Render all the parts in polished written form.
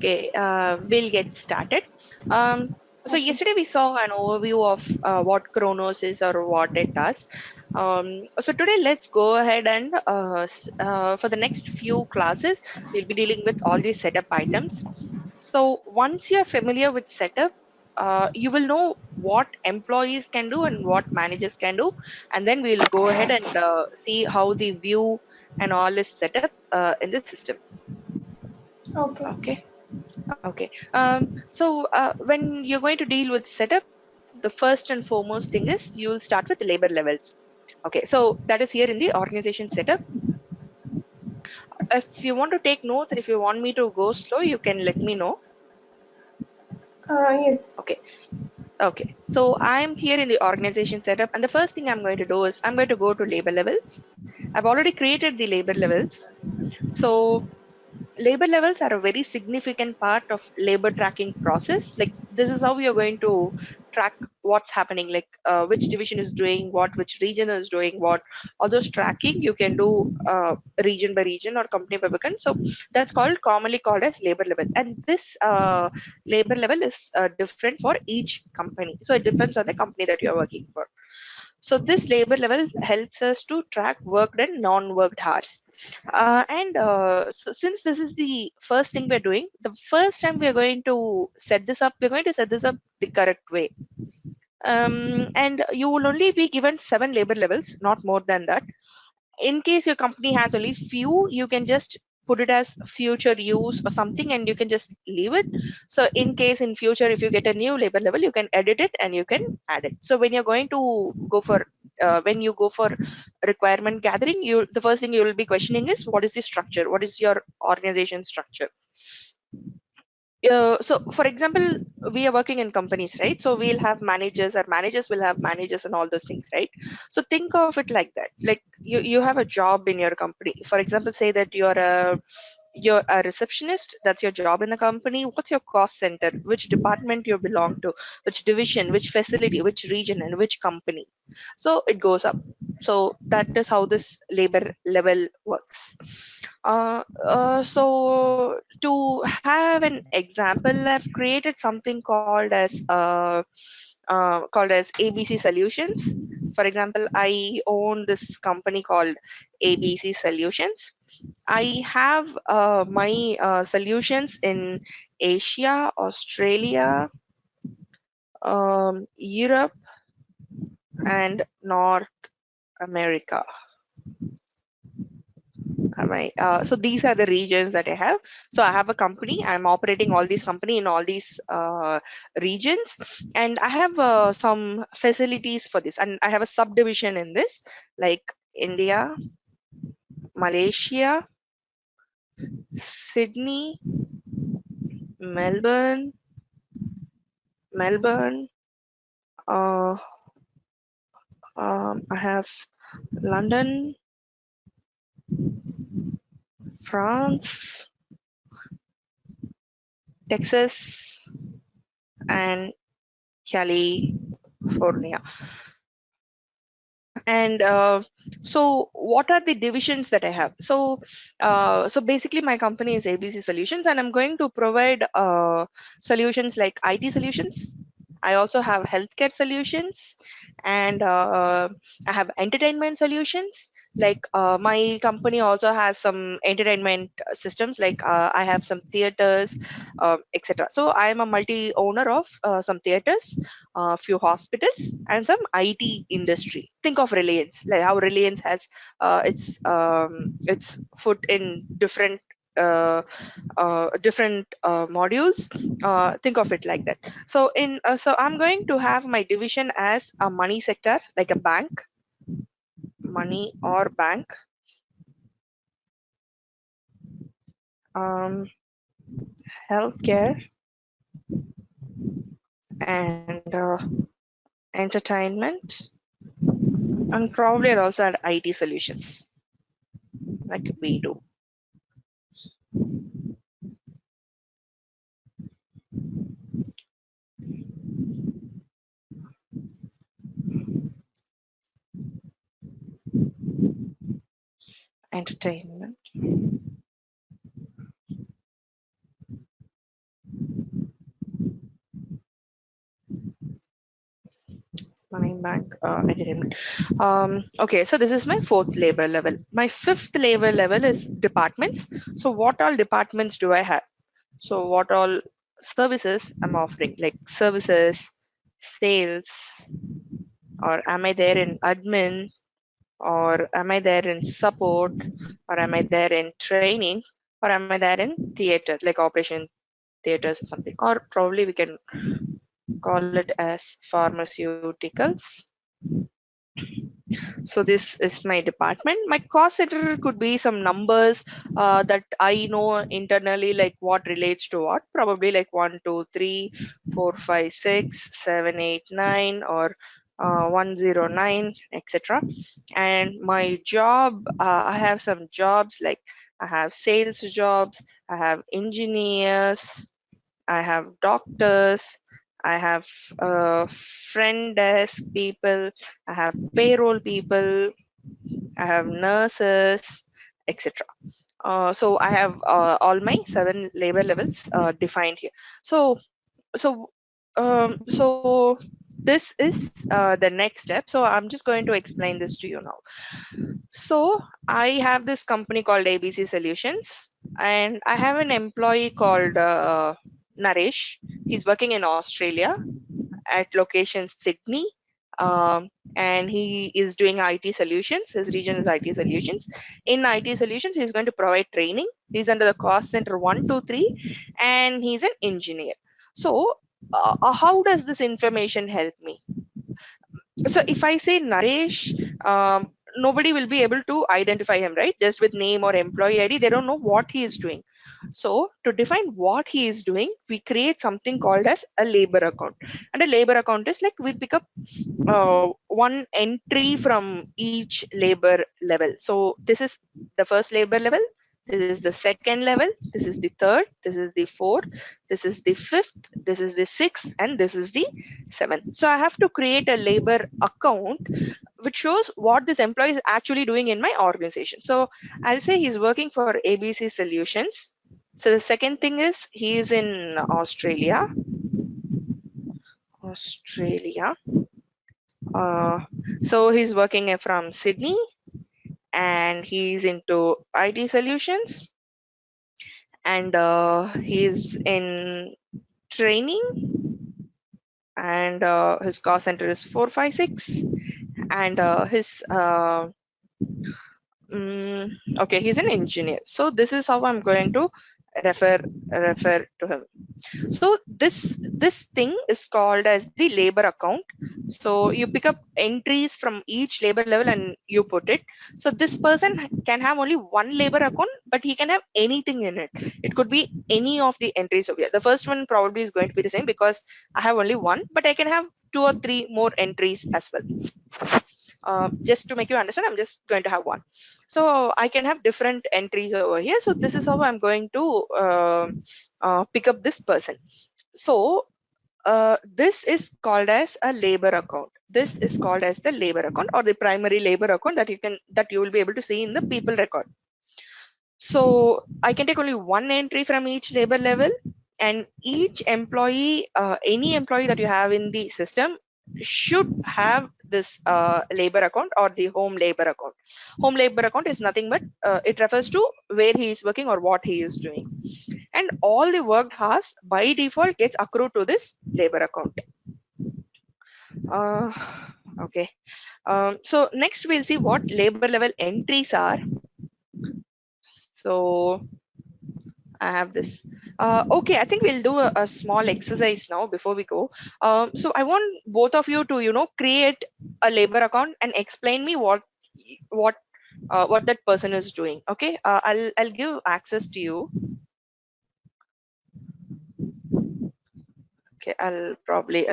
Okay, we'll get started. So Okay. yesterday we saw an overview of what Kronos is or what it does. So today let's go ahead and for the next few classes, we'll be dealing with all these setup items. So once you're familiar with setup, you will know what employees can do and what managers can do, and then we'll go ahead and see how the view and all is set up in the system. Okay. Okay. Okay. So when you're going to deal with setup, the first and foremost thing is you'll start with labor levels. Okay, so that is here in the organization setup. If you want to take notes and if you want me to go slow, you can let me know. Yes. Okay. Okay. So I'm here in the organization setup, and the first thing I'm going to do is I'm going to go to labor levels. I've already created the labor levels. So labor levels are a very significant part of labor tracking process. Like this is how you're going to track what's happening, like which division is doing what, which region is doing what. All those tracking you can do region by region or company by company. So that's commonly called as labor level, and this labor level is different for each company. So it depends on the company that you're working for. So this labor level helps us to track worked and non-worked hours. So since this is the first thing we're doing, the first time we're going to set this up, we're going to set this up the correct way. And you will only be given 7 labor levels, not more than that. In case your company has only few, you can just put it as future use or something, and you can just leave it. So in case in future if you get a new labor level, you can edit it and you can add it. So when you're going to go for when you go for requirement gathering, you the first thing you will be questioning is what is the structure, what is your organization structure. So for example, we are working in companies, right? So we'll have managers, or managers will have managers and all those things, right? So think of it like that. Like you have a job in your company. For example, say that you're a receptionist. That's your job in the company. What's your cost center? Which department you belong to? Which division? Which facility? Which region? And which company? So it goes up. So that is how this labor level works. So to have an example, I've created something called as ABC Solutions. For example, I own this company called ABC Solutions. I have my solutions in Asia, Australia, Europe, and North America. So these are the regions that I have. So I have a company. I'm operating all these company in all these regions, and I have some facilities for this, and I have a subdivision in this, like India, Malaysia, Sydney, Melbourne, Melbourne. Uh, I have London, France, Texas, and California. And so what are the divisions that I have? So basically my company is ABC Solutions, and I'm going to provide solutions like IT solutions. I also have healthcare solutions, and I have entertainment solutions. Like my company also has some entertainment systems, like I have some theaters, etc. So I am a multi owner of some theaters, a few hospitals, and some IT industry. Think of Reliance, like how Reliance has its foot in different modules. Think of it like that. So I'm going to have my division as a money sector, like a bank, money or bank, um, healthcare, and entertainment, and probably I'll also add IT solutions, like we do. Entertainment. Money bank entertainment. Okay, so this is my fourth labor level. My fifth labor level is departments. So what all departments do I have? So what all services I'm offering, like services, sales, or am I there in admin, or am I there in support, or am I there in training, or am I there in theater, like operation theaters or something, or probably we can call it as pharmaceuticals. So this is my department. My cost center could be some numbers that I know internally, like what relates to what, probably like 1 2 3 4 5 6 7 8 9, or 109, etc. And my job, I have some jobs, like I have sales jobs, I have engineers, I have doctors, I have front desk people, I have payroll people, I have nurses, etc. So I have all my 7 labor levels defined here. So so so this is the next step. So I'm just going to explain this to you now. So I have this company called ABC Solutions, and I have an employee called Naresh. He's working in Australia at location Sydney. And he is doing IT solutions. His region is IT solutions. In IT solutions, he's going to provide training. He's under the cost center 123, and he's an engineer. So, how does this information help me? So if I say Naresh, nobody will be able to identify him, right? Just with name or employee ID, they don't know what he is doing. So to define what he is doing, we create something called as a labor account. And a labor account is like we pick up one entry from each labor level. So this is the first labor level. This is the second level. This is the third. This is the fourth. This is the fifth. This is the sixth, and this is the seventh. So I have to create a labor account which shows what this employee is actually doing in my organization. So I'll say he's working for ABC Solutions. So the second thing is he is in Australia. Australia. So he's working from Sydney, and he's into IT solutions, and he's in training, and his cost center is 456, and his okay, he's an engineer. So this is how I'm going to refer to him. So this thing is called as the labor account. So you pick up entries from each labor level and you put it. So this person can have only one labor account, but he can have anything in it. It could be any of the entries over here. The first one probably is going to be the same because I have only one, but I can have 2 or 3 more entries as well. Just to make you understand, I'm just going to have one. So I can have different entries over here. So this is how I'm going to pick up this person. So this is called as a labor account. This is called as the labor account, or the primary labor account that you will be able to see in the people record. So I can take only one entry from each labor level, and each employee, any employee that you have in the system should have this labor account or the home labor account. Home labor account is nothing but it refers to where he is working or what he is doing. And all the worked hours by default gets accrued to this labor account. Uh, okay. So next we'll see what labor level entries are. So I have this. Okay, I think we'll do a small exercise now before we go. So I want both of you to, create a labor account and explain me what what that person is doing. Okay, I'll give access to you. Okay, I'll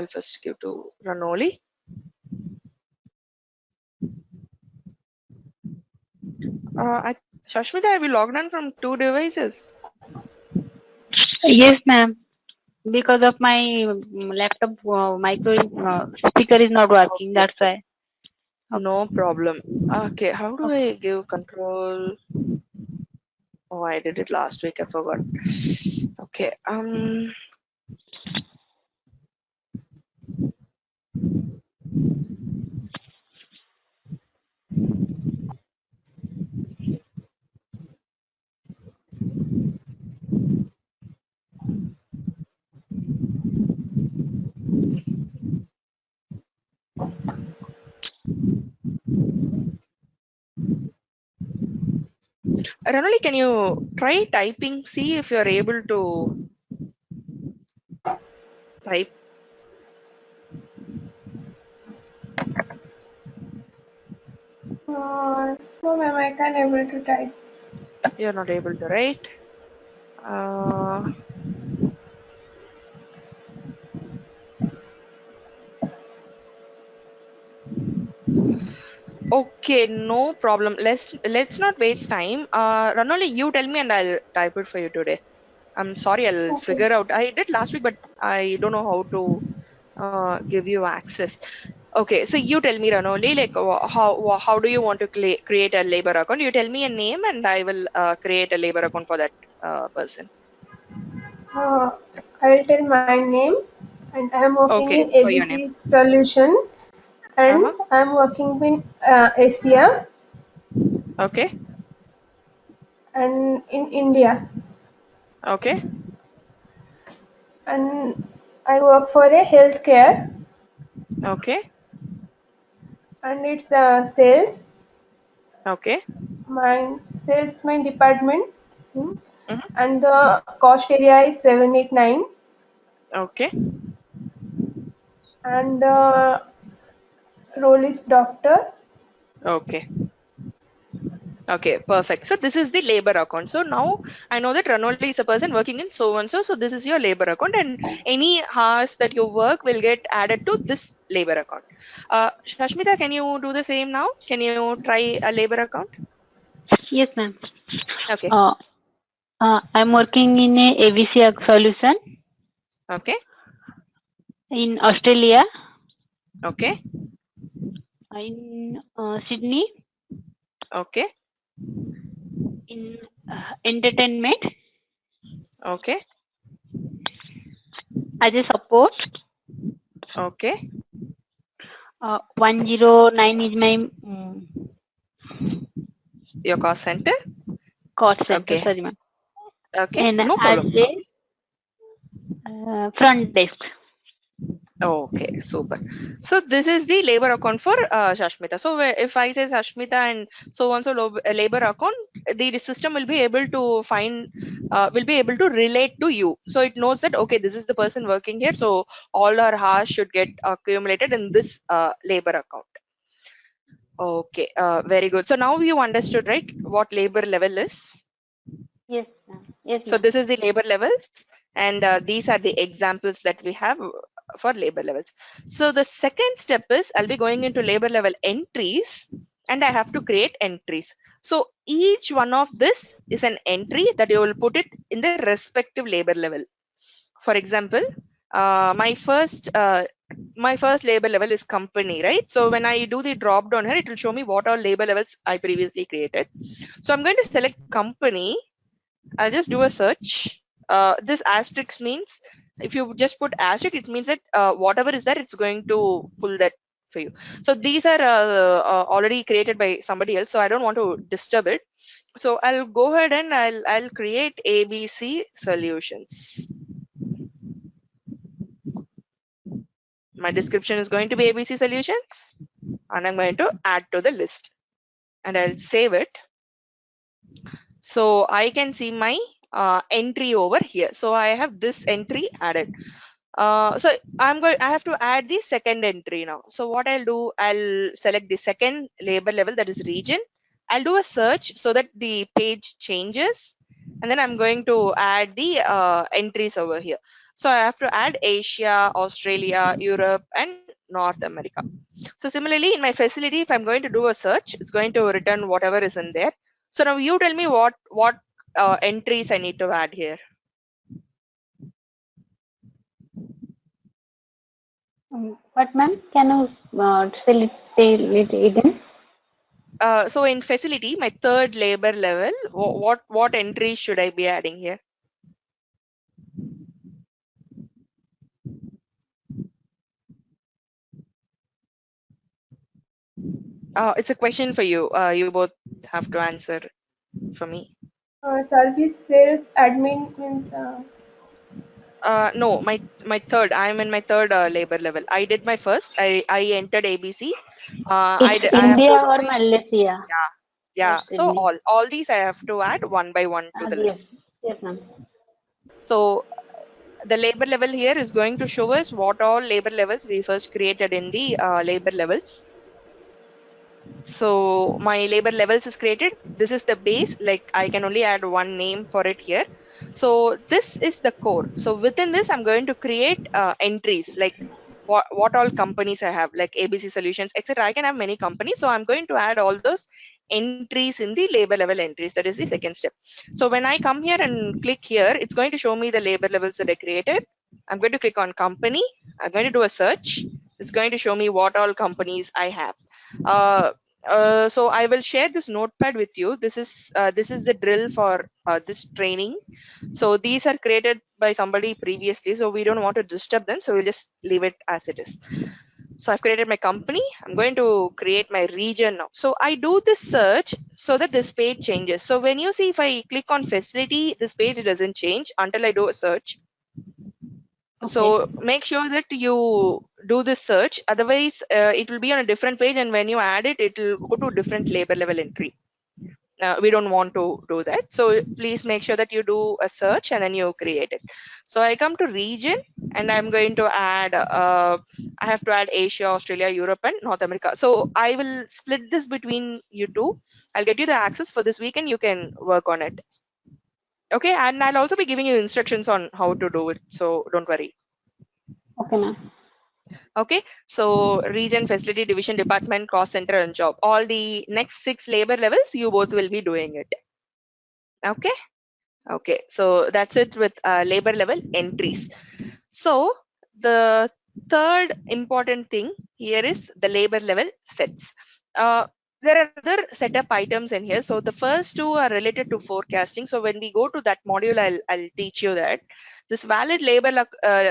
first give to Ranoli. Shashmita, have you logged on from 2 devices? Yes, ma'am. Because of my laptop micro speaker is not working. That's why. Okay. No problem. Okay, how do I give control? Oh, I did it last week. I forgot. Okay. Ranoli, can you try typing? See if you're able to type. No, ma'am, I can't able to type. You're not able to write. Okay, no problem. Let's not waste time. Ranoli, you tell me and I'll type it for you today. I'm sorry, I'll Okay. figure out. I did last week, but I don't know how to give you access. Okay, so you tell me, Ranoli, like how do you want to create a labor account? You tell me a name and I will create a labor account for that person. Uh, I will tell my name, and I am working in Okay, for your name. ABC Solution, and Uh-huh. I am working in Asia Okay. and in India, Okay. and I work for a healthcare, Okay. and it's sales. Okay. My department, hmm, Mhm. and the cost area is 789, Okay. and the role is doctor. Okay. Okay, perfect. So this is the labor account. So now I know that Ranoli is a person working in so and so. So this is your labor account, and any hours that you work will get added to this labor account. Shashmita, can you do the same now? Can you try a labor account? Yes, ma'am. Okay. Uh, I'm working in a ABC solution Okay. in Australia, Okay. in Sydney, Okay. in entertainment Okay. as a support. Okay. 109 is my Your cost center. cost center, Okay. sorry, ma'am. Okay. And No as problem. a front desk. Okay, super. So this is the labor account for Shashmita. So if I say Shashmita and so on so labor account, the system will be able to will be able to relate to you. So it knows that okay, this is the person working here. So all our hours should get accumulated in this labor account. Okay, very good. So now you understood, right, what labor level is? Yes, ma'am. Yes, So ma'am. this is the labor levels, and these are the examples that we have for labor levels. So the second step is I'll be going into labor level entries, and I have to create entries. So each one of this is an entry that you will put it in the respective labor level. For example, uh, my first uh, my first labor level is company, right? So when I do the drop down here, it will show me what all labor levels I previously created. So I'm going to select company. I'll just do a search. This asterisk means if you just put asterisk, it means that whatever is there, it's going to pull that for you. So these are already created by somebody else, so I don't want to disturb it. So I'll go ahead and I'll create ABC solutions. My description is going to be ABC solutions, and I'm going to add to the list, and I'll save it. So I can see my entry over here. So I have this entry added. So I have to add the second entry now. So what I'll do, I'll select the second labor level, that is region. I'll do a search so that the page changes, and then I'm going to add the entries over here. So I have to add Asia, Australia, Europe, and North America. So similarly in my facility, if I'm going to do a search, it's going to return whatever is in there. So now you tell me what entries I need to add here. What, ma'am? Can you say it again? So in facility, my third labor level, what entries should I be adding here? It's a question for you. You both have to answer for me. Service sales admin means No, my third. I'm in my third labor level. I did my first. I entered ABC. It's I have India to do or my Malaysia? yeah Yeah, Just so evening. all these I have to add one by one to the Yes. list. Yes, ma'am. So the labor level here is going to show us what all labor levels we first created in the labor levels. So my labor levels is created. This is the base, like I can only add one name for it here. So this is the core. So within this, I'm going to create entries like what all companies I have, like ABC Solutions, etc. I can have many companies. So I'm going to add all those entries in the labor level entries. That is the second step. So when I come here and click here, it's going to show me the labor levels that I created. I'm going to click on company. I'm going to do a search. It's going to show me what all companies I have. Uh, so I will share this notepad with you. This is the drill for this training. So these are created by somebody previously, so we don't want to disturb them. So we'll just leave it as it is. So I've created my company. I'm going to create my region now. So I do this search so that this page changes. So when you see if I click on facility, this page doesn't change until I do a search. Okay. So make sure that you do this search. Otherwise, it will be on a different page, and when you add it, it will go to different labor level entry. We don't want to do that. So please make sure that you do a search and then you create it. So I come to region and I'm going to add, I have to add Asia, Australia, Europe, and North America. So I will split this between you two. I'll get you the access for this weekend. You can work on it. Okay. And I'll also be giving you instructions on how to do it. So don't worry. Okay, ma'am. Okay, so region, facility, division, department, cost center, and job. All the next 6 labor levels, you both will be doing it. Okay, okay. So that's it with labor level entries. So the third important thing here is the labor level sets. Uh, there are other setup items in here. So the first two are related to forecasting. So when we go to that module, I'll teach you that. This valid labor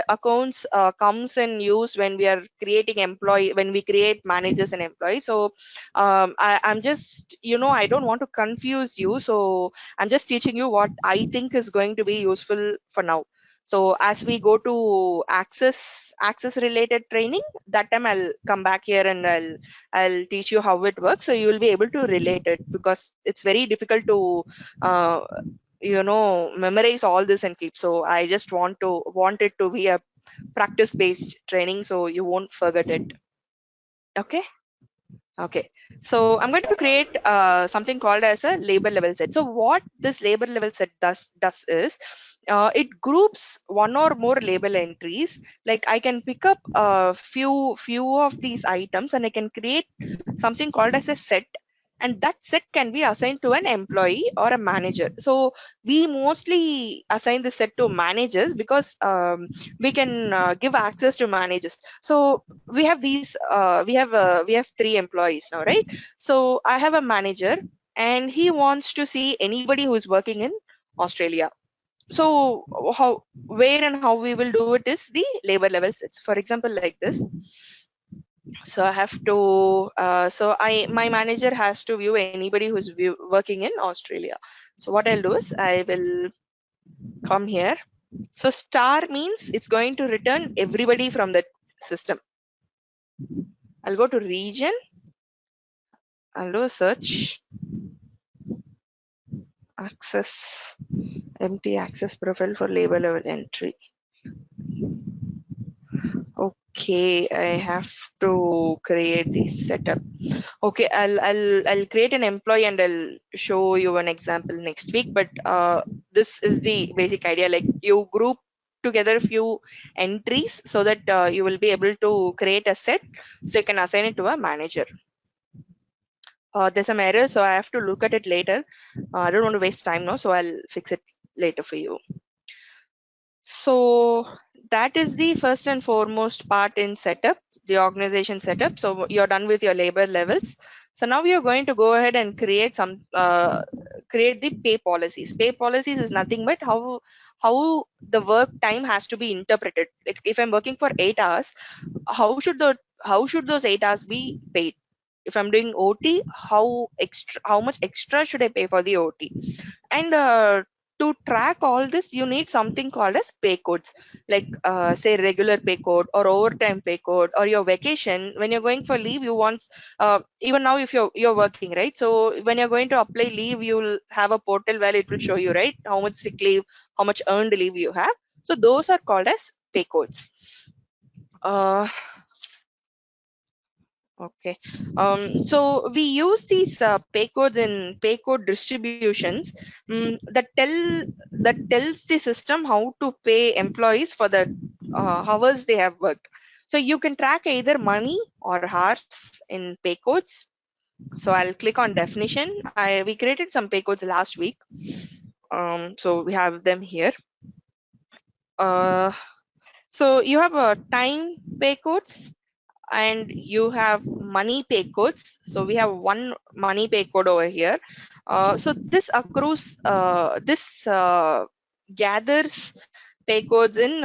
accounts comes in use when we are creating employee, when we create managers and employees. So I'm just, I don't want to confuse you. So I'm just teaching you what I think is going to be useful for now. So as we go to access related training, that time I'll come back here and I'll teach you how it works. So you will be able to relate it, because it's very difficult to uh, memorize all this and keep. So I just want it to be a practice based training, so you won't forget it. Okay. Okay, so I'm going to create something called as a labor level set. So what this labor level set does is it groups one or more label entries. Like I can pick up a few of these items and I can create something called as a set, and that set can be assigned to an employee or a manager. So we mostly assign the set to managers because we can give access to managers. So we have 3 employees now, right? So I have a manager and he wants to see anybody who is working in Australia. So where and how we will do it is the labor level sets. For example, like this. So I have to my manager has to view anybody who's working in Australia. So what I'll do is I will come here. So star means it's going to return everybody from the system. I'll go to region. I'll do a search. Access, empty access profile for labor level entry. Okay, I have to create this setup. Okay, I'll create an employee and I'll show you an example next week. But this is the basic idea. Like you group together few entries so that you will be able to create a set, so you can assign it to a manager. There's some error, so I have to look at it later. I don't want to waste time now, so I'll fix it later for you. So that is the first and foremost part in setup, the organization setup. So you're done with your labor levels. So now we are going to go ahead and create create the pay policies. Pay policies is nothing but how the work time has to be interpreted. Like if I'm working for 8 hours, how should those 8 hours be paid? If I'm doing OT, how much extra should I pay for the OT? And to track all this, you need something called as pay codes, like say regular pay code or overtime pay code or your vacation. When you're going for leave, you want even now if you're working, right? So when you're going to apply leave, you'll have a portal where it will show you, right, how much sick leave, how much earned leave you have. So those are called as pay codes. uh, Okay. So we use these pay codes in pay code distributions that tells the system how to pay employees for the hours they have worked. So you can track either money or hours in pay codes. So I'll click on definition. We created some pay codes last week. So we have them here. Uh, so you have a time pay codes and you have money pay codes. So we have one money pay code over here. So this accrues, this gathers pay codes in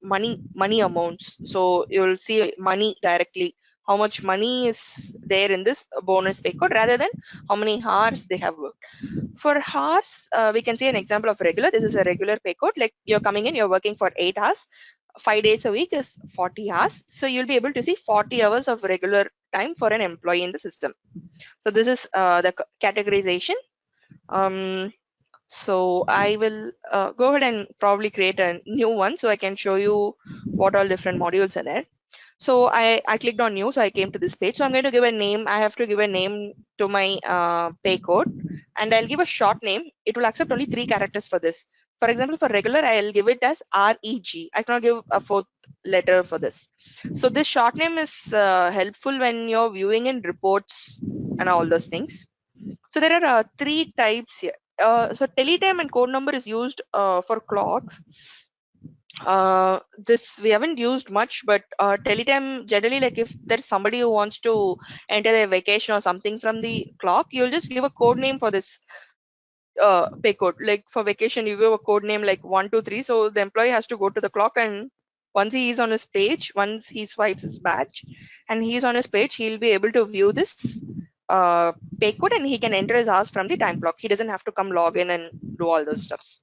money amounts. So you'll see money directly, how much money is there in this bonus pay code rather than how many hours they have worked. For hours, we can see an example of regular. This is a regular pay code. Like you're coming in, you're working for 8 hours. 5 days a week is 40 hours. So you'll be able to see 40 hours of regular time for an employee in the system. So this is the categorization. Um, so I will go ahead and probably create a new one so I can show you what all different modules are there. So I clicked on new, so I came to this page. So I'm going to give a name. I have to give a name to my pay code, and I'll give a short name. It will accept only 3 characters for this. For example, for regular, I'll give it as REG. I cannot give a 4th letter for this. So this short name is helpful when you're viewing in reports and all those things. So there are 3 types here. So teletime and code number is used for clocks. This we haven't used much, but teletime generally, like if there's somebody who wants to enter their vacation or something from the clock, you'll just give a code name for this pay code. Like for vacation, you give a code name like 123. So the employee has to go to the clock, and once he is on his page, once he swipes his badge and he's on his page, he'll be able to view this pay code and he can enter his hours from the time clock. He doesn't have to come log in and do all those stuffs.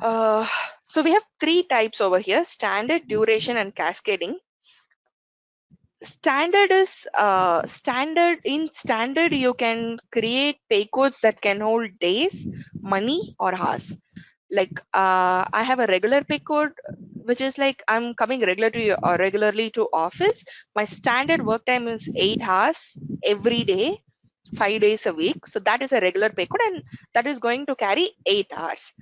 Uh, so we have 3 types over here: standard, duration, and cascading. Standard is standard you can create pay codes that can hold days, money, or hours. Like I have a regular pay code, which is like I'm coming regularly to office. My standard work time is 8 hours every day, 5 days a week. So that is a regular pay code, and that is going to carry 8 hours.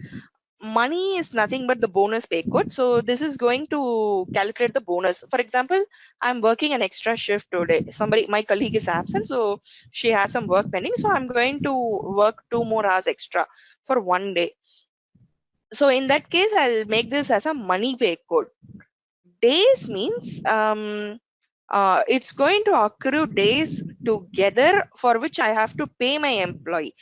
Money is nothing but the bonus pay code. So this is going to calculate the bonus. For example, I'm working an extra shift today. My colleague is absent, so she has some work pending. So I'm going to work 2 more hours extra for one day. So in that case, I'll make this as a money pay code. Days means it's going to accrue days together for which I have to pay my employee.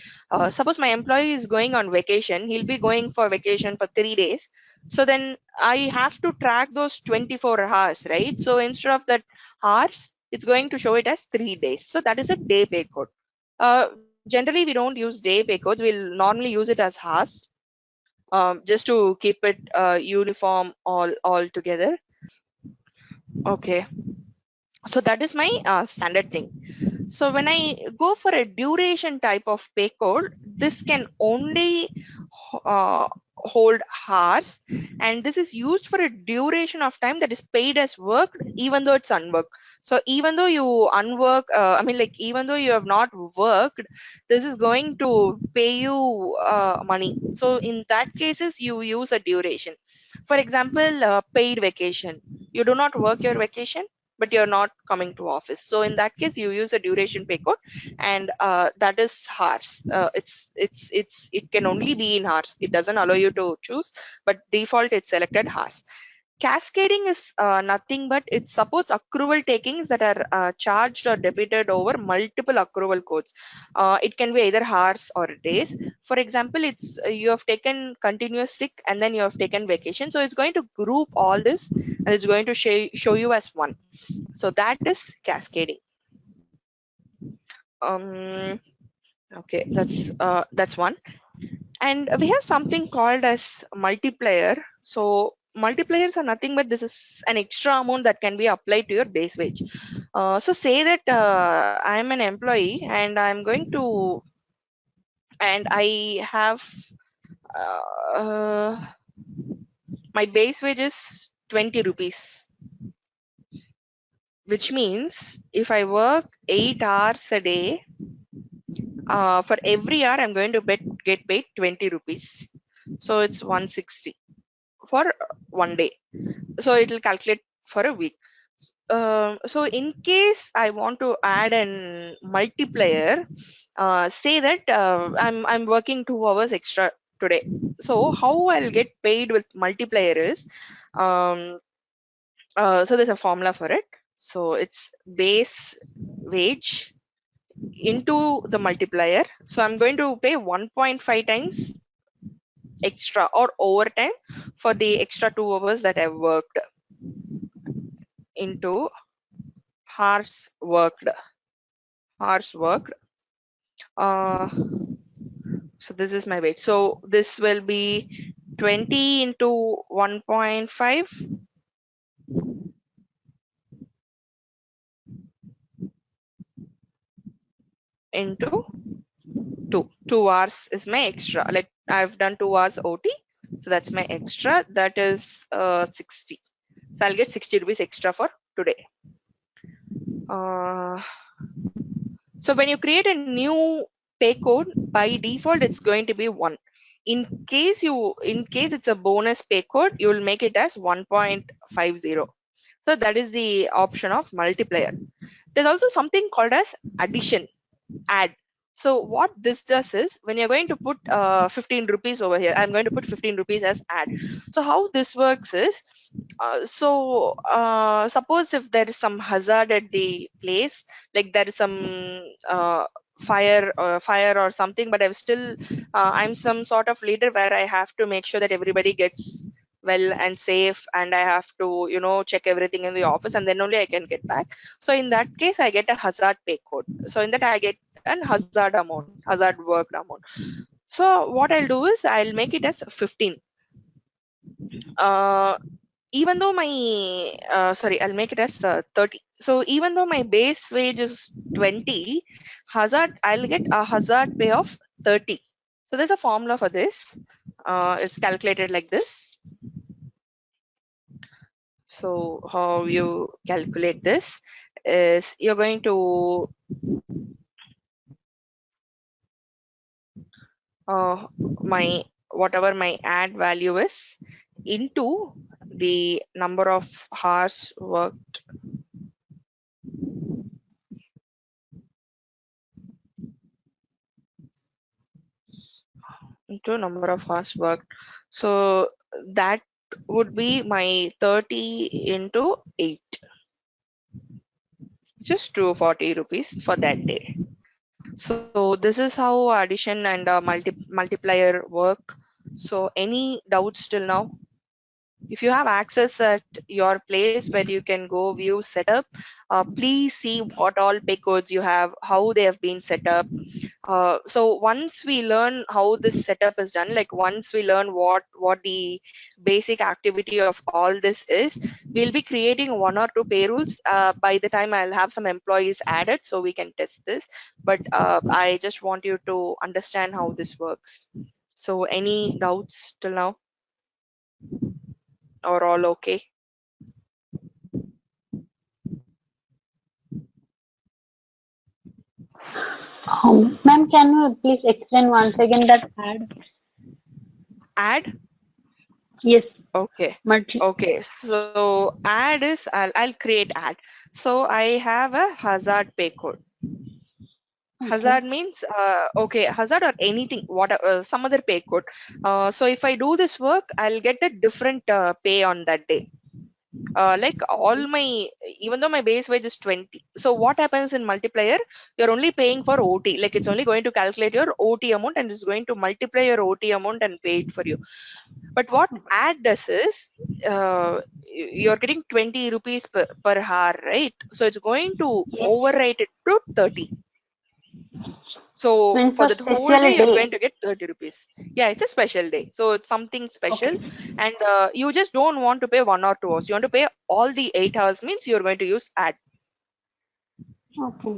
Suppose my employee is going on vacation, he'll be going for vacation for 3 days. So then I have to track those 24 hours, right? So instead of that hours, it's going to show it as 3 days. So that is a day pay code. Generally, we don't use day pay codes. We'll normally use it as hours, just to keep it uniform all together. Okay. So that is my standard thing. So when I go for a duration type of pay code, this can only hold hours, and this is used for a duration of time that is paid as worked, even though it's unworked. So even though you unwork, like even though you have not worked, this is going to pay you money. So in that cases, you use a duration. For example, paid vacation. You do not work your vacation, but you're not coming to office. So in that case, you use a duration pay code, and that is hours. It can only be in hours. It doesn't allow you to choose, but default it's selected hours. Cascading is nothing but it supports accrual takings that are charged or debited over multiple accrual codes. It can be either hours or days. For example, it's you have taken continuous sick and then you have taken vacation. So it's going to group all this and it's going to show you as one. So that is cascading. Okay, that's one. And we have something called as multiplier. So multipliers are nothing but this is an extra amount that can be applied to your base wage. So say that I'm an employee and I'm going to, and I have uh, my base wage is 20 rupees, which means if I work 8 hours a day, for every hour I'm going to get paid 20 rupees. So it's 160 for one day. So it will calculate for a week. So in case I want to add an multiplier, say that I'm working 2 hours extra today. So how I'll get paid with multiplier is, um, so there's a formula for it. So it's base wage into the multiplier. So I'm going to pay 1.5 times extra or overtime for the extra 2 hours that I've worked into hours worked. Hours worked. Uh, so this is my weight. So this will be 20 into 1.5 into 2. 2 hours is my extra. Like I've done 2 hours OT. So that's my extra. That is 60. So I'll get 60 rupees extra for today. Uh, so when you create a new pay code, by default, it's going to be 1. In case it's a bonus pay code, you will make it as 1.50. So that is the option of multiplier. There's also something called as addition, add. So what this does is when you're going to put 15 rupees over here, I'm going to put 15 rupees as add. So how this works is, suppose if there is some hazard at the place, like there is some fire or something, but I'm some sort of leader where I have to make sure that everybody gets well and safe, and I have to check everything in the office, and then only I can get back. So in that case I get a hazard pay code. So in that I get an hazard worked amount. So what I'll do is I'll make it as 15. uh, Even though my sorry, I'll make it as 30. So even though my base wage is 20, I'll get a hazard pay of 30. So there's a formula for this. It's calculated like this. So how you calculate this is you're going to whatever my add value is into the number of hours worked into number of hours worked. So that would be my 30 into 8, just 240 rupees for that day. So this is how addition and multiplier work. So any doubts till now? If you have access at your place where you can go view setup, please see what all pay codes you have, how they have been set up. So once we learn how this setup is done, like once we learn what the basic activity of all this is, we'll be creating 1 or 2 payrolls. By the time I'll have some employees added so we can test this. But I just want you to understand how this works. So any doubts till now, or all okay? Ma'am, can you please explain once again that add? Add. Yes, Okay. multi. Okay, so add is I'll create add. So I have a hazard pay code. Okay. Hazard means okay, hazard or anything, whatever, some other pay code. So if I do this work, I'll get a different pay on that day. Like all my, even though my base wage is 20. So what happens in multiplier? You're only paying for OT. Like it's only going to calculate your OT amount and it's going to multiply your OT amount and pay it for you. But what add does is, you're getting 20 rupees per hour, right? So it's going to Yes. overwrite it to 30. So Means for a the whole special day, you're day. going to get 30 rupees. Yeah, it's a special day. So it's something special. Okay. And you just don't want to pay 1 or 2 hours. You want to pay all the 8 hours means you're going to use ad. Okay.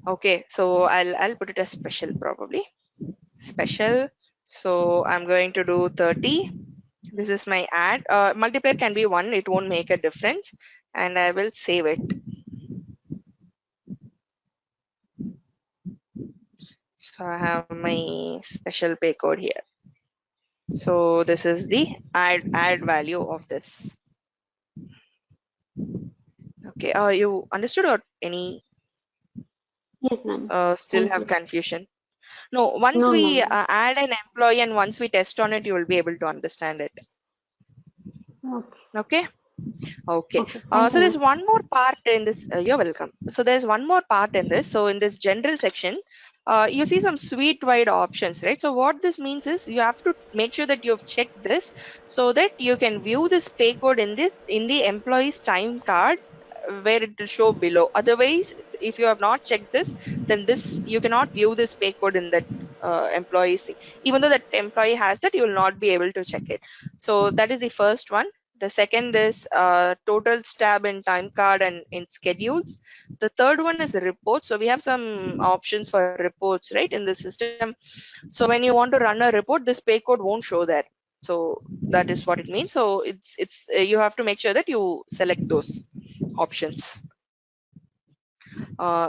Okay, so I'll put it as special probably. Special. So I'm going to do 30. This is my ad. Multiplier can be 1. It won't make a difference. And I will save it. So I have my special pay code here. So this is the ad value of this. Okay. You understood or any Yes, ma'am. still Thank have you. confusion? No. Once No, no, we ma'am. add an employee and once we test on it, you will be able to understand it. Okay. Okay. Okay. Okay. Thank So you, there's ma'am. one more part in this. You're welcome. So there's one more part in this. So in this general section, you see some suite wide options, right? So what this means is you have to make sure that you've checked this so that you can view this pay code in the employee's time card where it will show below. Otherwise, if you have not checked this, then this you cannot view this pay code in that employee's thing. Even though that employee has that, you will not be able to check it. So that is the first one. The second is total tab in time card and in schedules. The third one is reports. So we have some options for reports, right, in the system. So when you want to run a report, this pay code won't show there. So that is what it means. So it's you have to make sure that you select those options.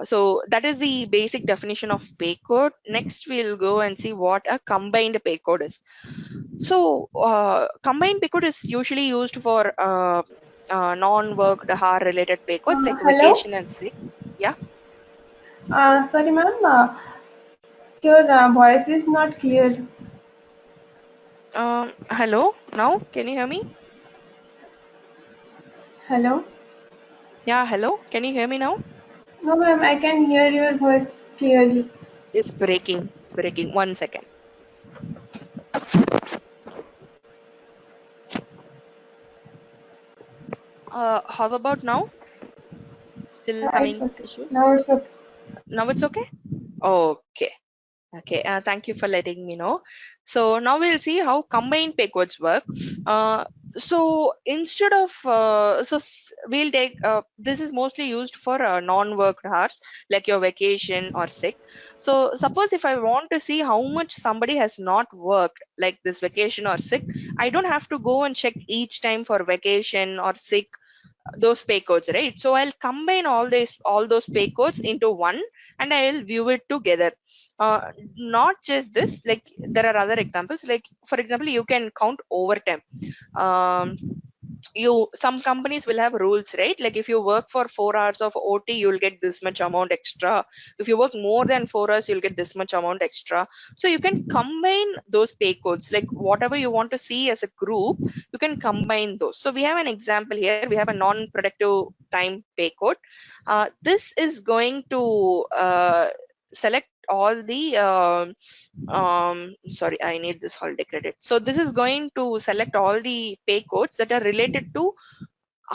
So that is the basic definition of pay code. Next, we'll go and see what a combined pay code is. So combined pay code is usually used for non-worked hour related pay codes like Hello. vacation and sick. Yeah. Sorry, ma'am. Your voice is not clear. Hello. Now, can you hear me? Hello. Yeah. Hello. Can you hear me now? No, ma'am. I can hear your voice clearly. It's breaking. It's breaking. 1 second. How about now? Still It's having okay. issues? Now it's okay. Now it's okay? Okay. Okay, thank you for letting me know. So now we'll see how combined pay codes work. Uh, so instead of we'll take this is mostly used for non-worked hours like your vacation or sick. So suppose if I want to see how much somebody has not worked like this vacation or sick, I don't have to go and check each time for vacation or sick those pay codes, right? So I'll combine all those pay codes into one and I'll view it together. Not just this, like there are other examples, like for example you can count overtime. um, you some companies will have rules, right? Like if you work for 4 hours of OT, you'll get this much amount extra. If you work more than 4 hours, you'll get this much amount extra. So you can combine those pay codes, like whatever you want to see as a group, you can combine those. So we have an example here. We have a non-productive time pay code. This is going to select all the sorry, I need this holiday credit. So this is going to select all the pay codes that are related to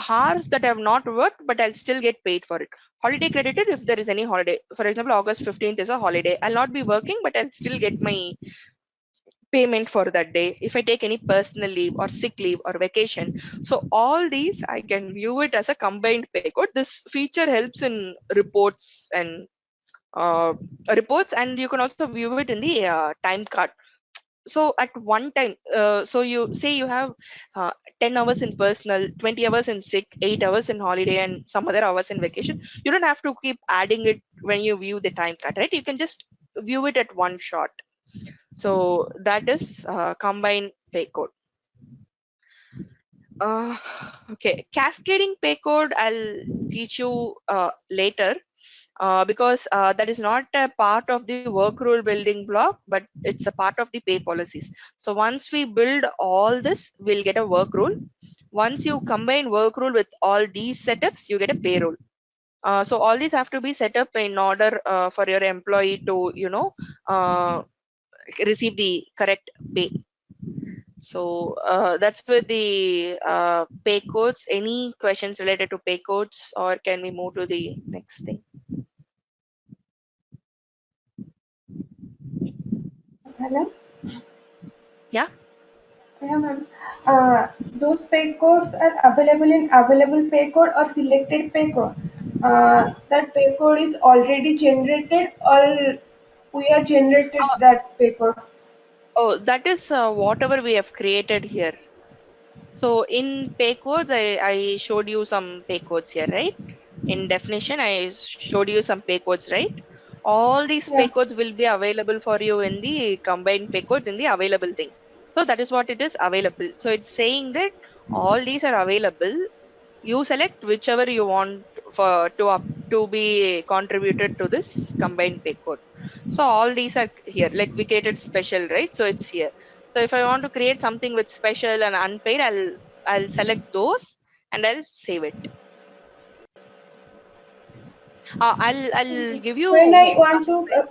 hours that I have not worked, but I'll still get paid for it. Holiday credited if there is any holiday. For example, August 15th is a holiday. I'll not be working, but I'll still get my payment for that day if I take any personal leave or sick leave or vacation. So all these I can view it as a combined pay code. This feature helps in uh, reports, and you can also view it in the time card. So at one time, so you say you have uh, 10 hours in personal, 20 hours in sick, 8 hours in holiday and some other hours in vacation. You don't have to keep adding it when you view the time card, right? You can just view it at one shot. So that is combined pay code. uh, okay, cascading pay code I'll teach you later, because that is not a part of the work rule building block, but it's a part of the pay policies. So once we build all this, we'll get a work rule. Once you combine work rule with all these setups, you get a payroll. So all these have to be set up in order for your employee to, uh, receive the correct pay. So that's with the pay codes. Any questions related to pay codes, or can we move to the next thing? Hello? Yeah. Yeah, ma'am. Those pay codes are available in available pay code or selected pay code. That pay code is already generated or we are generated that pay code. Oh, that is whatever we have created here. So in pay codes, I showed you some pay codes here, right? In definition, I showed you some pay codes, right? All these pay Yeah. codes will be available for you in the combined pay codes in the available thing. So that is what it is available. So it's saying that all these are available. You select whichever you want for to be contributed to this combined pay code. So all these are here, like we created special, right? So it's here. So if I want to create something with special and unpaid, I'll select those and I'll save it. I'll give When I you want to,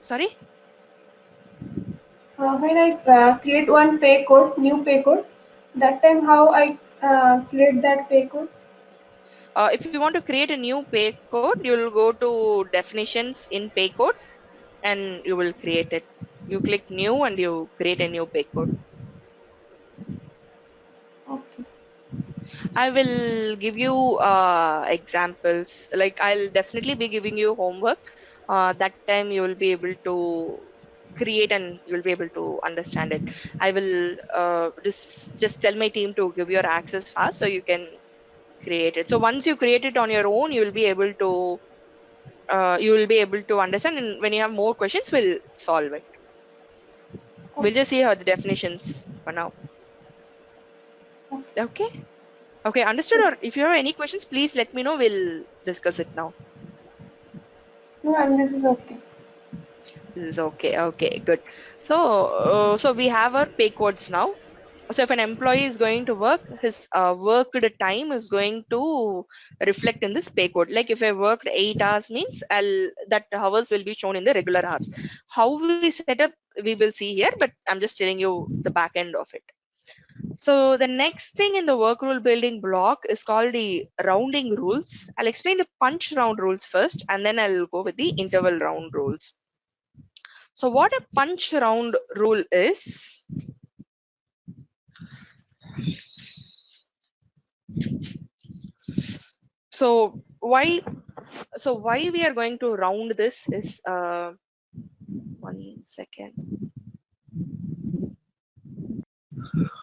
sorry. when I create one pay code, new pay code, that time how I create that pay code? If you want to create a new pay code, you'll go to definitions in pay code and you will create it. You click new and you create a new pay code. Okay. I will give you examples. Like I'll definitely be giving you homework. That time you will be able to create and you will be able to understand it. I will just tell my team to give your access fast so you can create it. So once you create it on your own, you will be able to understand. And when you have more questions, we'll solve it. We'll Okay. just see how the definitions for now. Okay. Okay. Okay, understood. Yes. Or if you have any questions, please let me know. We'll discuss it now. No, and this is okay. This is okay. Okay, good. So, so we have our pay codes now. So if an employee is going to work, his worked time is going to reflect in this pay code. Like if I worked 8 hours means that hours will be shown in the regular hours. How we set up, we will see here, but I'm just telling you the back end of it. So the next thing in the work rule building block is called the rounding rules. I'll explain the punch round rules first, and then I'll go with the interval round rules. So what a punch round rule is, so why we are going to round this is 1 second.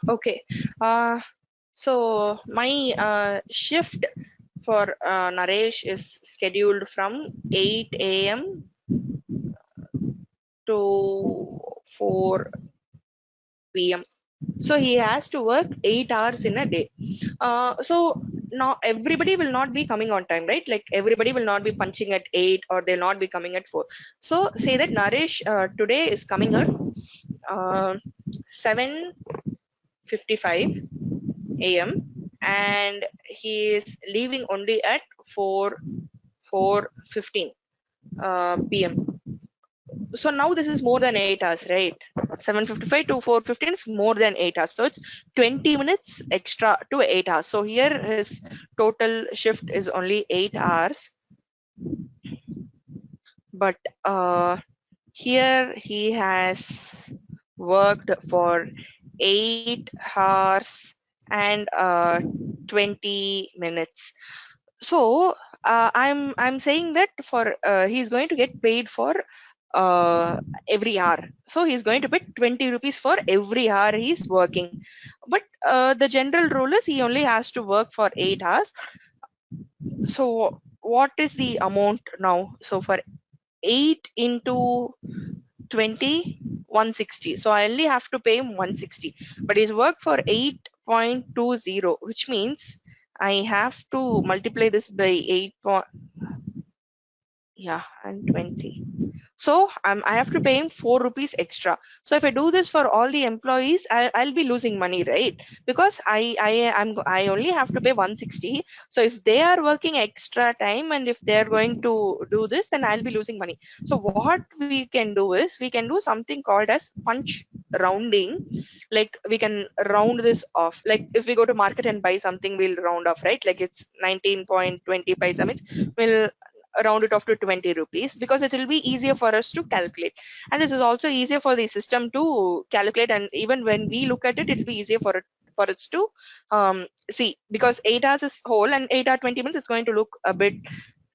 Okay. So my shift for Naresh is scheduled from 8 a.m. to 4 p.m. So he has to work 8 hours in a day. So now everybody will not be coming on time, right? Like everybody will not be punching at 8 or they'll not be coming at 4. So say that Naresh today is coming at 7:55 a.m. and he is leaving only at 4:15 p.m. So now this is more than 8 hours, right? 7:55 to 4:15 is more than 8 hours. So it's 20 minutes extra to 8 hours. So here his total shift is only 8 hours. But here he has worked for 8 hours and 20 minutes. So I'm saying that for he's going to get paid for every hour. So he's going to pay 20 rupees for every hour he's working. But the general rule is he only has to work for 8 hours. So what is the amount now? So for 8 into 20, 160. So I only have to pay him 160. But he's worked for 8.20, which means I have to multiply this by 8. Yeah, and 20. So I have to pay him 4 rupees extra. So if I do this for all the employees, I'll be losing money, right? Because I only have to pay 160. So if they are working extra time and if they are going to do this, then I'll be losing money. So what we can do is we can do something called as punch rounding. Like we can round this off. Like if we go to market and buy something, we'll round off, right? Like it's 19.20 paisa means we'll round it off to 20 rupees, because it will be easier for us to calculate, and this is also easier for the system to calculate, and even when we look at it, it'll be easier for us to see, because 8 hours is whole and 8 hour 20 minutes is going to look a bit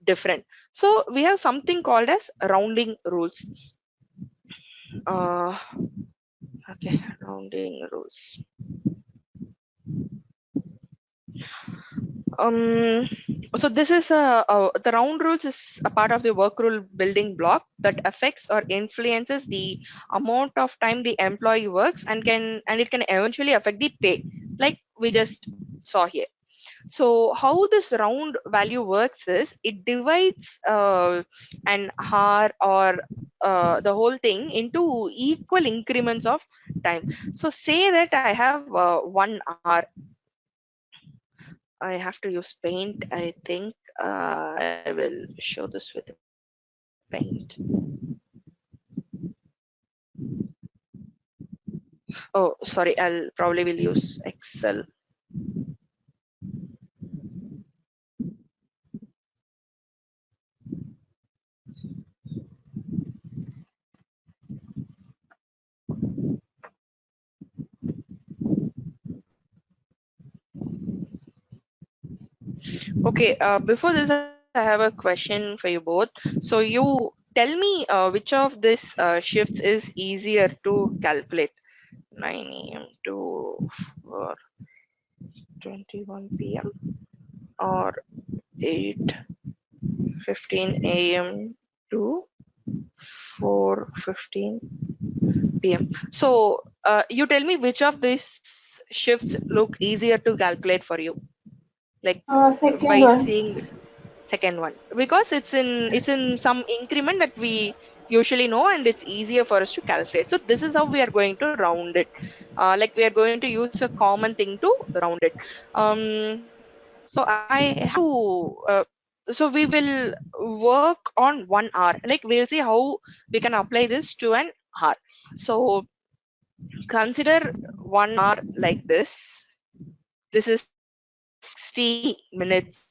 different. So we have something called as rounding rules. uh, okay, rounding rules. um so this is the round rules is a part of the work rule building block that affects or influences the amount of time the employee works, and it can eventually affect the pay, like we just saw here. So how this round value works is it divides an hour or the whole thing into equal increments of time. So say that I have 1 hour. I have to use paint, I think. I will show this with paint. Oh, sorry, I'll probably will use Excel. Okay, before this, I have a question for you both. So you tell me which of these shifts is easier to calculate. 9 a.m. to 4:21 p.m. or 8:15 a.m. to 4:15 p.m. So you tell me which of these shifts look easier to calculate for you, like Second by one. seeing second one, because it's in some increment that we usually know, and it's easier for us to calculate. So this is how we are going to round it. Like we are going to use a common thing to round it. So I have to so we will work on 1 hour, like we'll see how we can apply this to an hour. So consider 1 hour like this. This is 60 minutes,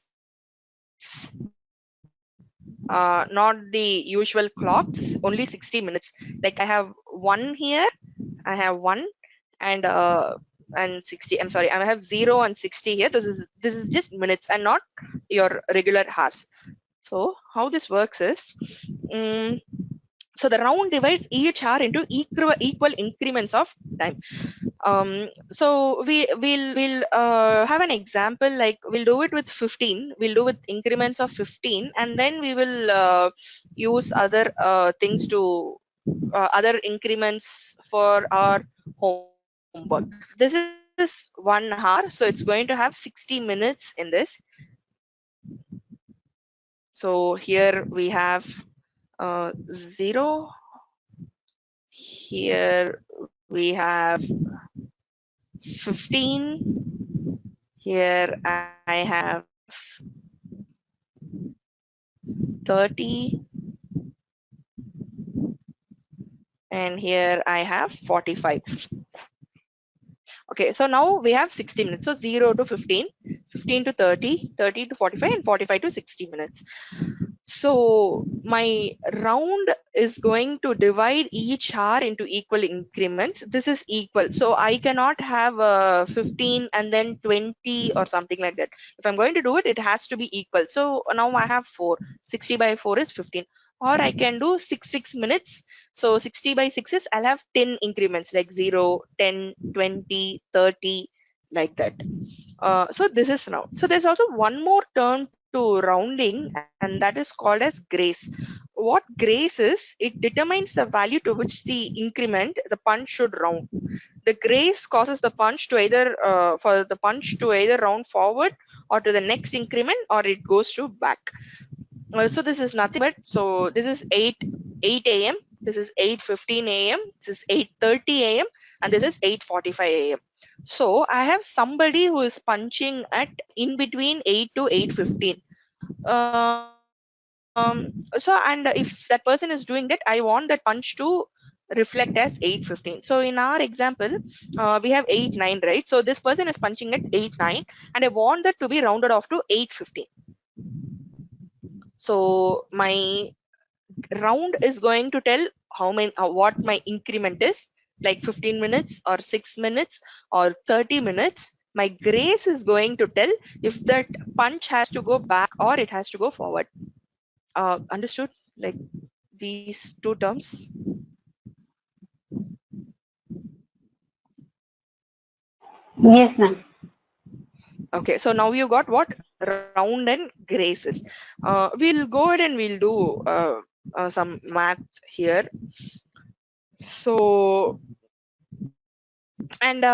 not the usual clocks, only 60 minutes. Like I have one here, I have one, and 60. I'm sorry, I have 0 and 60 here. This is just minutes and not your regular hours. So how this works is, um, so the round divides each hour into equal increments of time. So we'll have an example, like we'll do it with 15. We'll do with increments of 15, and then we will use other things to other increments for our homework. This is 1 hour, so it's going to have 60 minutes in this. So here we have 0. Here we have 15. Here I have 30, and here I have 45. Okay, so now we have 60 minutes. So 0 to 15, 15 to 30, 30 to 45, and 45 to 60 minutes. So my round is going to divide each hour into equal increments. This is equal. So I cannot have 15 and then 20 or something like that. If I'm going to do it, it has to be equal. So now I have 4. 60 by 4 is 15. Or I can do 6 minutes. So 60 by 6 is, I'll have 10 increments like 0, 10, 20, 30, like that. So this is round. So there's also one more term to rounding, and that is called as grace. What grace is, it determines the value to which the increment, the punch, should round. The grace causes the punch to either for the punch to either round forward or to the next increment, or it goes to back. So this is nothing but, so this is 8 a.m. This is 8:15 a.m. This is 8:30 a.m. and this is 8:45 a.m. So I have somebody who is punching at in between 8 to 8:15. So, and if that person is doing that, I want that punch to reflect as 8:15. So in our example, we have 8:09, right? So this person is punching at 8:09, and I want that to be rounded off to 8:15. So my round is going to tell how many what my increment is, like 15 minutes or 6 minutes or 30 minutes. My grace is going to tell if that punch has to go back or it has to go forward. Understood, like these two terms? Yes, ma'am. Okay, so now you got what round and graces. We'll go ahead and we'll do some math here. So, and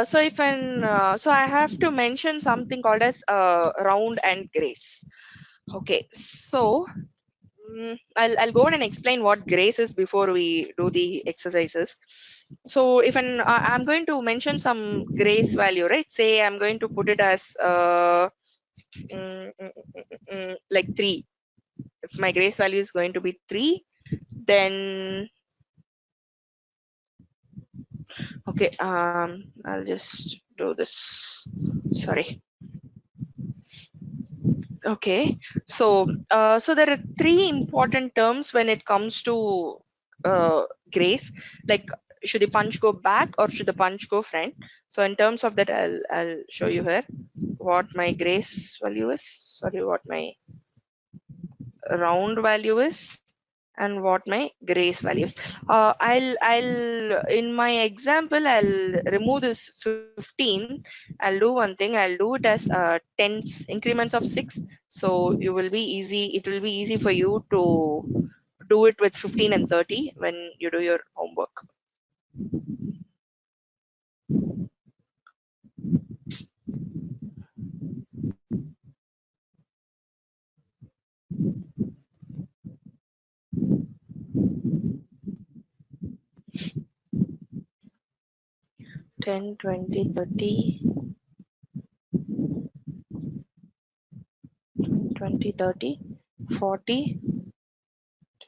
so if an so I have to mention something called as round and grace. Okay, so I'll go ahead and explain what grace is before we do the exercises. So if I'm going to mention some grace value, right? Say I'm going to put it as like 3. If my grace value is going to be 3, then okay, I'll just do this. Sorry. Okay, so so there are 3 important terms when it comes to grace. Like, should the punch go back or should the punch go front? So in terms of that, I'll show you here what my grace value is. Sorry, what my round value is and what my grace values. I'll in my example I'll remove this 15. I'll do one thing. I'll do it as tens increments of 6. So you will be easy. It will be easy for you to do it with 15 and 30 when you do your homework. Ten, 20, 30, 20, 30, 40,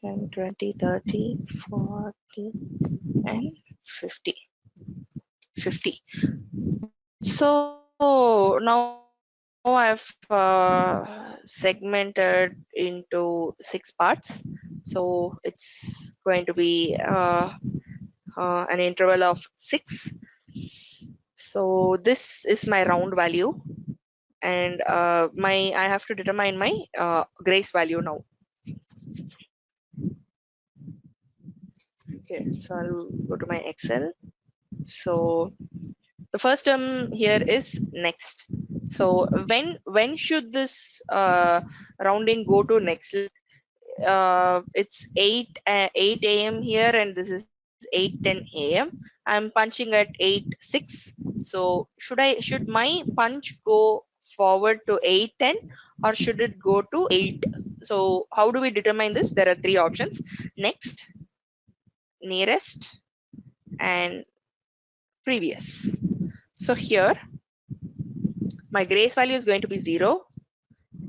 10, 20, 30, 40, and 50. 50. So now I've segmented into 6 parts. So it's going to be an interval of 6. So this is my round value, and my I have to determine my grace value now. Okay, so I'll go to my Excel. So the first term here is next. So when should this rounding go to next? It's 8 a.m. here, and this is 8:10 a.m. I'm punching at 8:06. So should my punch go forward to 8:10 or should it go to 8? So how do we determine this? There are 3 options: next, nearest, and previous. So here my grace value is going to be 0,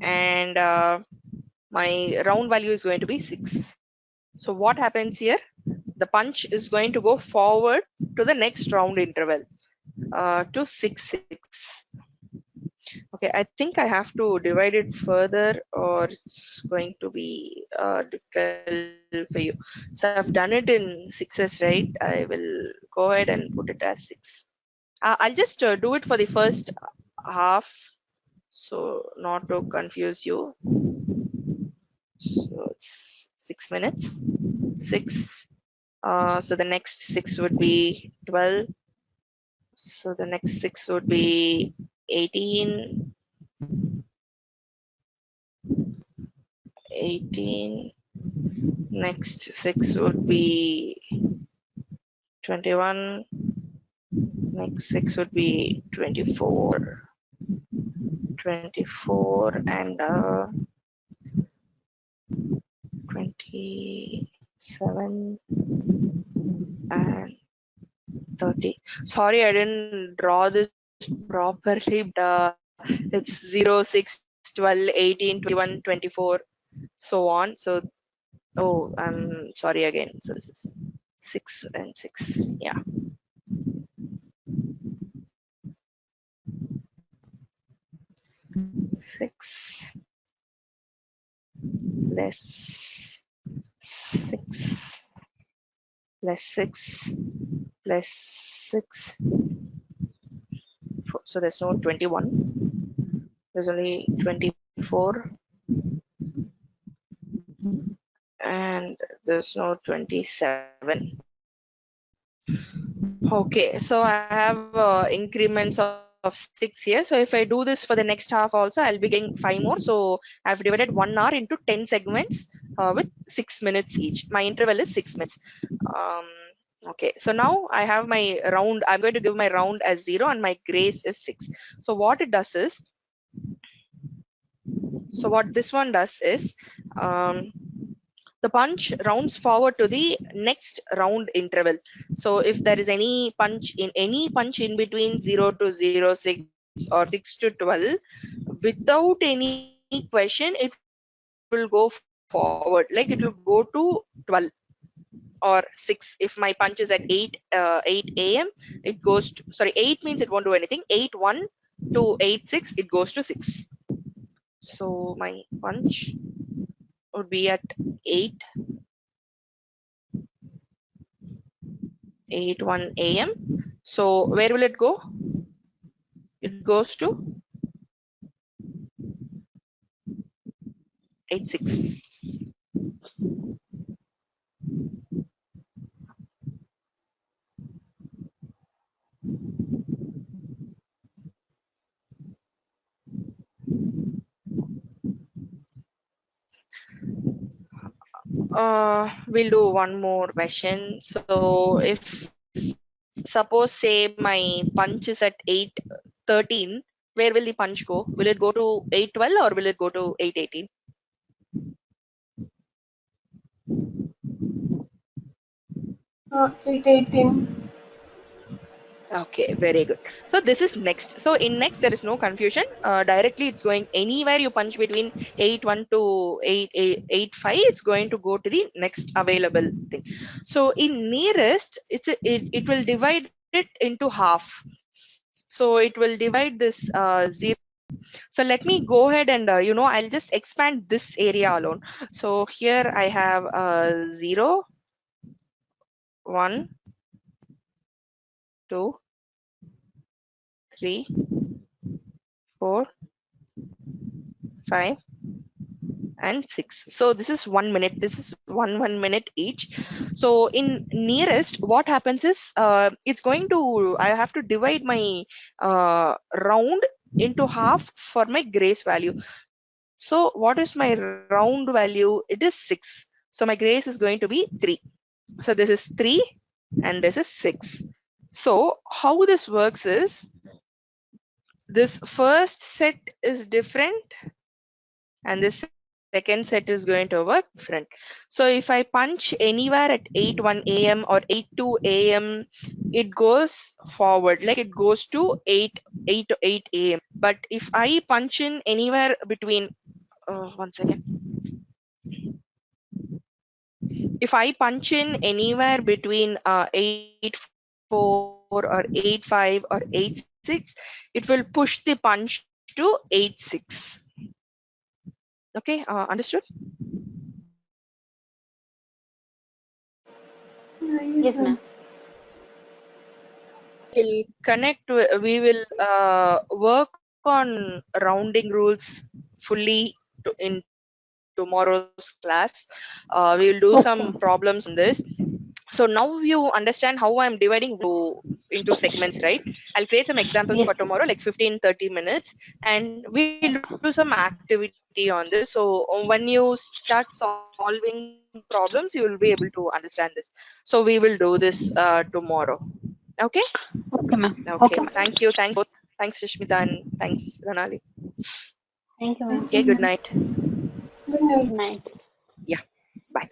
and my round value is going to be 6. So what happens here? The punch is going to go forward to the next round interval, to 6, 6. Okay, I think I have to divide it further or it's going to be difficult for you. So I've done it in 6s, right? I will go ahead and put it as 6. I'll just do it for the first half, so not to confuse you. So it's 6 minutes. 6. So the next 6 would be 12. So the next 6 would be 18. 18. Next 6 would be 21. Next 6 would be 24. 24 and 27 and 30. Sorry, I didn't draw this properly, but it's 0, 6, 12, 18, 21, 24, so on. So, oh, I'm sorry again. So this is 6 and 6. Yeah. Six. less 6 less 6 plus 6. So there's no 21. There's only 24. And there's no 27. Okay, so I have increments of 6 here. So if I do this for the next half also, I'll be getting 5 more. So I've divided 1 hour into 10 segments with 6 minutes each. My interval is 6 minutes. Um, okay, so now I have my round. I'm going to give my round as 0 and my grace is 6. So what it does is, so what this one does is, um, the punch rounds forward to the next round interval. So if there is any punch in between 0 to 06 or 6 to 12, without any question, it will go forward. Like it will go to 12 or 6. If my punch is at 8 a.m., it goes to, sorry, 8 means it won't do anything. 8 1 to 8 6, it goes to 6. So my punch would be at 8 1 a.m. So where will it go? It goes to 8 6. We'll do one more question. So if suppose say my punch is at 8:13, where will the punch go? Will it go to 8:12 or will it go to 8:18? 818. Okay, very good. So this is next. So in next there is no confusion. Directly it's going anywhere you punch between 8 1 to 8 5. It's going to go to the next available thing. So in nearest, it will divide it into half. So it will divide this 0. So let me go ahead and I'll just expand this area alone. So here I have 0 1 2 3 4 5 and 6. So this is 1 minute. This is 1 minute each. So in nearest, what happens is it's going to, I have to divide my round into half for my grace value. So what is my round value? It is 6. So my grace is going to be 3. So this is 3 and this is 6. So how this works is, this first set is different and the second set is going to work different. So if I punch anywhere at 8 1 a.m. or 8 2 a.m., it goes forward, like it goes to 8 to 8 a.m. But if I punch in anywhere between, 1 second. If I punch in anywhere between 8 4 or 8 5 or 8 6, it will push the punch to 8 6. Okay, understood? Yes, Yes, ma'am. ma'am. We'll connect, we will work on rounding rules fully in tomorrow's class. We will do some problems Okay, on ma'am. this. So now you understand how I'm dividing into segments, right? I'll create some examples for Yes, tomorrow, like 15-30 minutes, and we'll do some activity on this. So when you start solving problems, you will be able to understand this. So we will do this tomorrow. Okay. okay, ma'am. Okay, thank Okay, you. ma'am. Thanks both. Thanks, Rishmita, and thanks, Ranali. Thank you, ma'am. Okay, Thank you, good ma'am. night. Good night. Good night. Yeah, bye.